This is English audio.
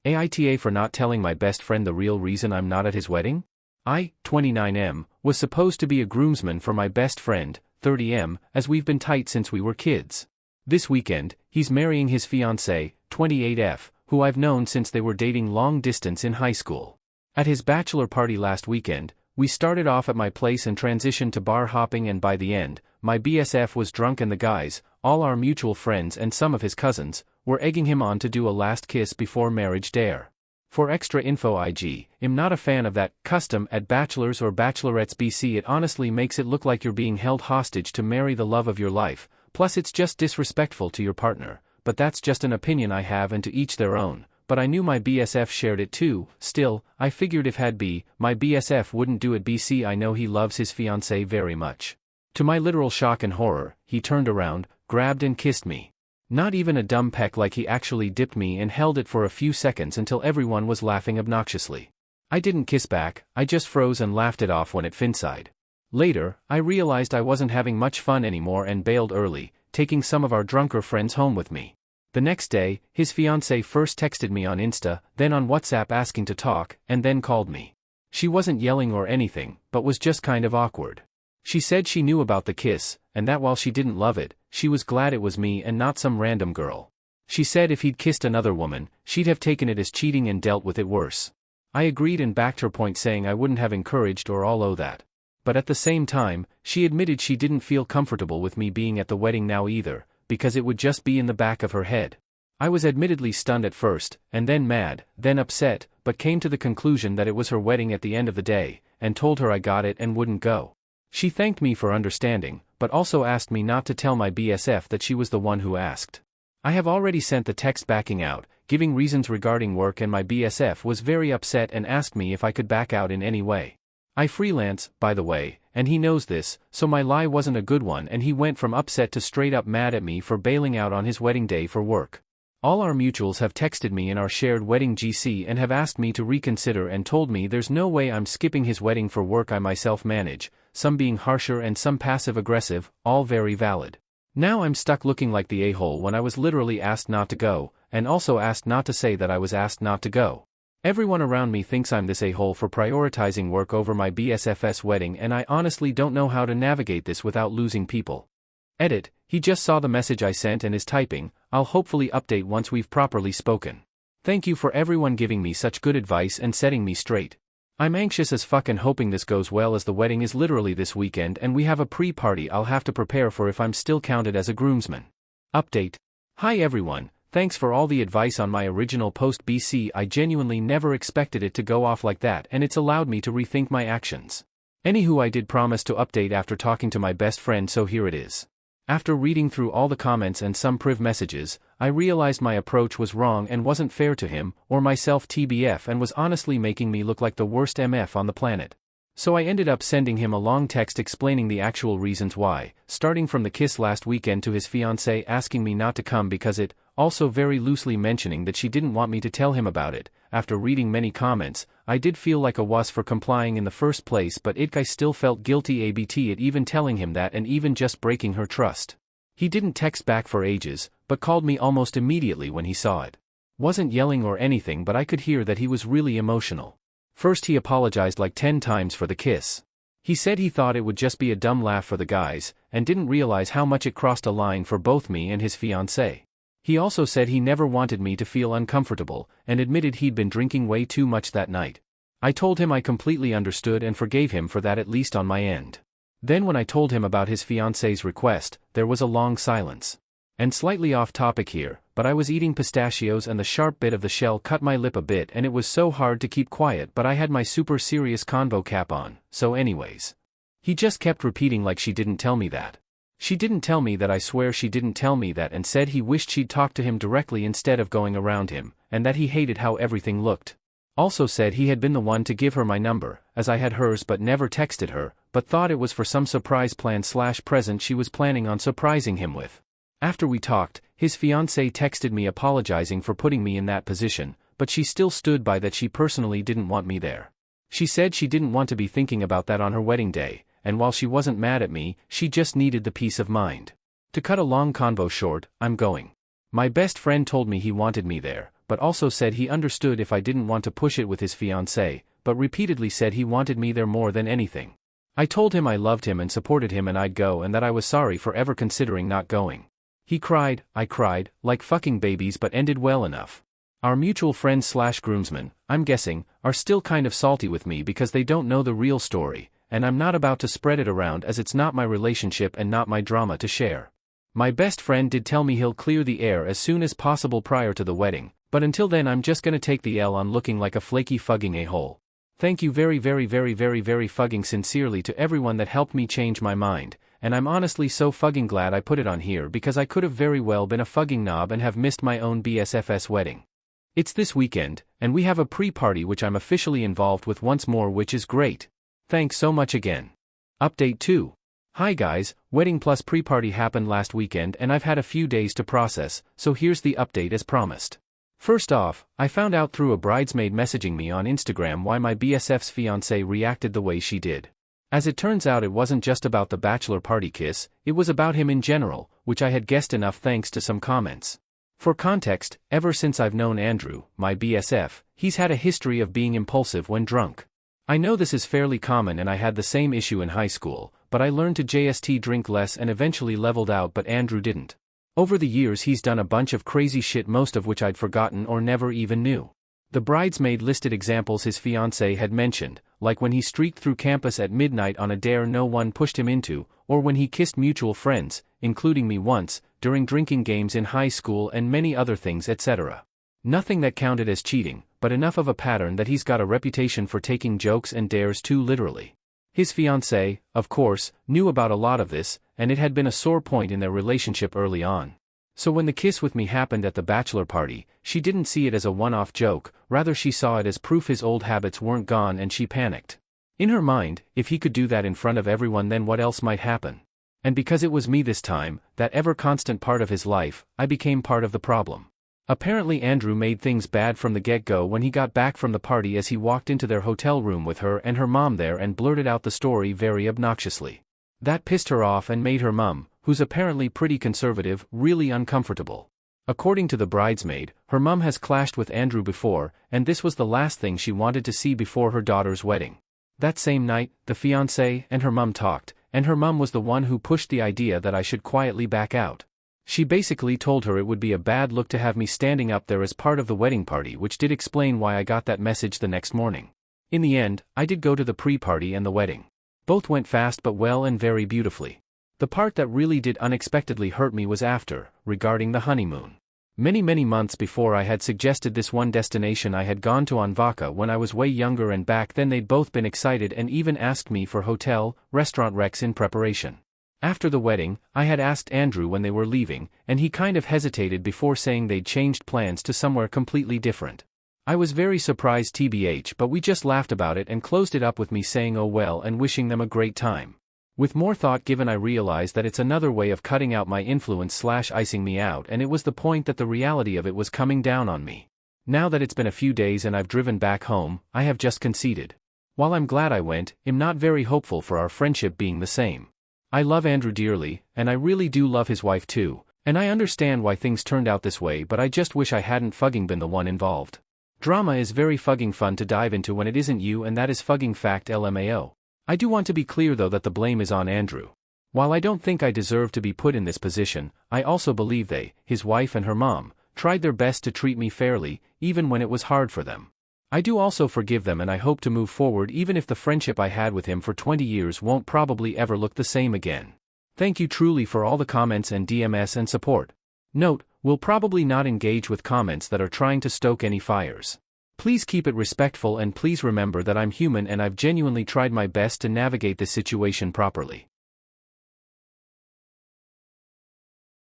AITA for not telling my best friend the real reason I'm not at his wedding? I, 29M, was supposed to be a groomsman for my best friend, 30M, as we've been tight since we were kids. This weekend, he's marrying his fiancée, 28F, who I've known since they were dating long distance in high school. At his bachelor party last weekend, we started off at my place and transitioned to bar hopping, and by the end, my BSF was drunk and the guys, all our mutual friends and some of his cousins, were egging him on to do a last kiss before marriage dare. For extra info, I'm not a fan of that custom at bachelors or bachelorettes BC. It honestly makes it look like you're being held hostage to marry the love of your life, plus it's just disrespectful to your partner, but that's just an opinion I have and to each their own. But I knew my BSF shared it too. Still, I figured if had be, my BSF wouldn't do it BC. I know he loves his fiancée very much. To my literal shock and horror, he turned around, grabbed and kissed me. Not even a dumb peck, like he actually dipped me and held it for a few seconds until everyone was laughing obnoxiously. I didn't kiss back, I just froze and laughed it off when it finside. Later, I realized I wasn't having much fun anymore and bailed early, taking some of our drunker friends home with me. The next day, his fiancée first texted me on Insta, then on WhatsApp asking to talk, and then called me. She wasn't yelling or anything, but was just kind of awkward. She said she knew about the kiss, and that while she didn't love it, she was glad it was me and not some random girl. She said if he'd kissed another woman, she'd have taken it as cheating and dealt with it worse. I agreed and backed her point, saying I wouldn't have encouraged or all that. But at the same time, she admitted she didn't feel comfortable with me being at the wedding now either, because it would just be in the back of her head. I was admittedly stunned at first, and then mad, then upset, but came to the conclusion that it was her wedding at the end of the day, and told her I got it and wouldn't go. She thanked me for understanding, but also asked me not to tell my BSF that she was the one who asked. I have already sent the text backing out, giving reasons regarding work, and my BSF was very upset and asked me if I could back out in any way. I freelance, by the way, and he knows this, so my lie wasn't a good one, and he went from upset to straight up mad at me for bailing out on his wedding day for work. All our mutuals have texted me in our shared wedding GC and have asked me to reconsider and told me there's no way I'm skipping his wedding for work I myself manage, some being harsher and some passive-aggressive, all very valid. Now I'm stuck looking like the a-hole when I was literally asked not to go, and also asked not to say that I was asked not to go. Everyone around me thinks I'm this a-hole for prioritizing work over my BSF's wedding, and I honestly don't know how to navigate this without losing people. Edit, he just saw the message I sent and is typing. I'll hopefully update once we've properly spoken. Thank you for everyone giving me such good advice and setting me straight. I'm anxious as fuck and hoping this goes well, as the wedding is literally this weekend and we have a pre-party I'll have to prepare for if I'm still counted as a groomsman. Update. Hi everyone, thanks for all the advice on my original post BC. I genuinely never expected it to go off like that, and it's allowed me to rethink my actions. Anywho, I did promise to update after talking to my best friend, so here it is. After reading through all the comments and some priv messages, I realized my approach was wrong and wasn't fair to him, or myself TBF, and was honestly making me look like the worst MF on the planet. So I ended up sending him a long text explaining the actual reasons why, starting from the kiss last weekend to his fiancée asking me not to come because it, also very loosely mentioning that she didn't want me to tell him about it. After reading many comments, I did feel like a wuss for complying in the first place, but I still felt guilty ABT at even telling him that and even just breaking her trust. He didn't text back for ages, but called me almost immediately when he saw it. Wasn't yelling or anything, but I could hear that he was really emotional. First he apologized like 10 times for the kiss. He said he thought it would just be a dumb laugh for the guys, and didn't realize how much it crossed a line for both me and his fiancée. He also said he never wanted me to feel uncomfortable, and admitted he'd been drinking way too much that night. I told him I completely understood and forgave him for that, at least on my end. Then when I told him about his fiancée's request, there was a long silence. And slightly off topic here, but I was eating pistachios and the sharp bit of the shell cut my lip a bit and it was so hard to keep quiet, but I had my super serious convo cap on, so anyways. He just kept repeating like she didn't tell me that. She didn't tell me that, I swear she didn't tell me that, and said he wished she'd talk to him directly instead of going around him, and that he hated how everything looked. Also said he had been the one to give her my number, as I had hers but never texted her, but thought it was for some surprise plan / present she was planning on surprising him with. After we talked, his fiancée texted me apologizing for putting me in that position, but she still stood by that she personally didn't want me there. She said she didn't want to be thinking about that on her wedding day, and while she wasn't mad at me, she just needed the peace of mind. To cut a long convo short, I'm going. My best friend told me he wanted me there, but also said he understood if I didn't want to push it with his fiancée, but repeatedly said he wanted me there more than anything. I told him I loved him and supported him and I'd go and that I was sorry for ever considering not going. He cried, I cried, like fucking babies, but ended well enough. Our mutual friends / groomsmen, I'm guessing, are still kind of salty with me because they don't know the real story, and I'm not about to spread it around as it's not my relationship and not my drama to share. My best friend did tell me he'll clear the air as soon as possible prior to the wedding, but until then I'm just gonna take the L on looking like a flaky fucking a-hole. Thank you very fucking sincerely to everyone that helped me change my mind, and I'm honestly so fucking glad I put it on here because I could have very well been a fucking knob and have missed my own BSFS wedding. It's this weekend, and we have a pre-party which I'm officially involved with once more, which is great. Thanks so much again. Update 2. Hi guys, wedding plus pre-party happened last weekend and I've had a few days to process, so here's the update as promised. First off, I found out through a bridesmaid messaging me on Instagram why my BSF's fiancée reacted the way she did. As it turns out, it wasn't just about the bachelor party kiss, it was about him in general, which I had guessed enough thanks to some comments. For context, ever since I've known Andrew, my BSF, he's had a history of being impulsive when drunk. I know this is fairly common and I had the same issue in high school, but I learned to just drink less and eventually leveled out, but Andrew didn't. Over the years he's done a bunch of crazy shit, most of which I'd forgotten or never even knew. The bridesmaid listed examples his fiancée had mentioned, like when he streaked through campus at midnight on a dare no one pushed him into, or when he kissed mutual friends, including me once, during drinking games in high school, and many other things, etc. Nothing that counted as cheating, but enough of a pattern that he's got a reputation for taking jokes and dares too literally. His fiancée, of course, knew about a lot of this, and it had been a sore point in their relationship early on. So when the kiss with me happened at the bachelor party, she didn't see it as a one-off joke, rather she saw it as proof his old habits weren't gone, and she panicked. In her mind, if he could do that in front of everyone, then what else might happen? And because it was me this time, that ever-constant part of his life, I became part of the problem. Apparently Andrew made things bad from the get-go when he got back from the party, as he walked into their hotel room with her and her mom there and blurted out the story very obnoxiously. That pissed her off and made her mom, who's apparently pretty conservative, really uncomfortable. According to the bridesmaid, her mom has clashed with Andrew before, and this was the last thing she wanted to see before her daughter's wedding. That same night, the fiancé and her mom talked, and her mom was the one who pushed the idea that I should quietly back out. She basically told her it would be a bad look to have me standing up there as part of the wedding party, which did explain why I got that message the next morning. In the end, I did go to the pre-party and the wedding. Both went fast but well and very beautifully. The part that really did unexpectedly hurt me was after, regarding the honeymoon. Many months before, I had suggested this one destination I had gone to on Vaca when I was way younger, and back then they'd both been excited and even asked me for hotel, restaurant recs in preparation. After the wedding, I had asked Andrew when they were leaving, and he kind of hesitated before saying they'd changed plans to somewhere completely different. I was very surprised tbh, but we just laughed about it and closed it up with me saying oh well and wishing them a great time. With more thought given, I realized that it's another way of cutting out my influence / icing me out, and it was the point that the reality of it was coming down on me. Now that it's been a few days and I've driven back home, I have just conceded. While I'm glad I went, I'm not very hopeful for our friendship being the same. I love Andrew dearly, and I really do love his wife too, and I understand why things turned out this way, but I just wish I hadn't fucking been the one involved. Drama is very fucking fun to dive into when it isn't you, and that is fucking fact LMAO. I do want to be clear though that the blame is on Andrew. While I don't think I deserve to be put in this position, I also believe they, his wife and her mom, tried their best to treat me fairly, even when it was hard for them. I do also forgive them, and I hope to move forward even if the friendship I had with him for 20 years won't probably ever look the same again. Thank you truly for all the comments and DMs and support. Note, we'll probably not engage with comments that are trying to stoke any fires. Please keep it respectful, and please remember that I'm human and I've genuinely tried my best to navigate this situation properly.